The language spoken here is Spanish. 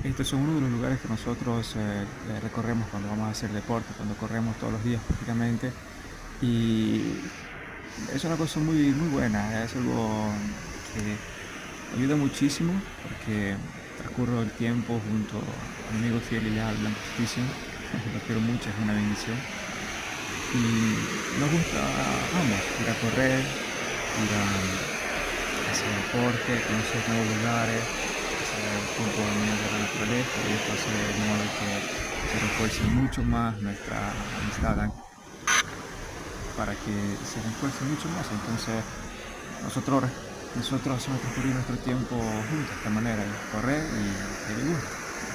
Estos son uno de los lugares que nosotros recorremos cuando vamos a hacer deporte, cuando corremos todos los días prácticamente. Y es una cosa muy, muy buena, es algo que ayuda muchísimo porque transcurro el tiempo junto a mi amigo fiel y leal Blanco Sticking. Lo quiero mucho, es una bendición. Y nos gusta a ambos ir a correr, ir a hacer deporte, conocer nuevos lugares, pasar tiempo en medio de la naturaleza, y esto hace de modo que se refuerce mucho más nuestra amistad, para que se refuerce mucho más. Entonces, nosotros, nosotros hacemos transcurrir nuestro tiempo juntos de esta manera, de correr y de gusto.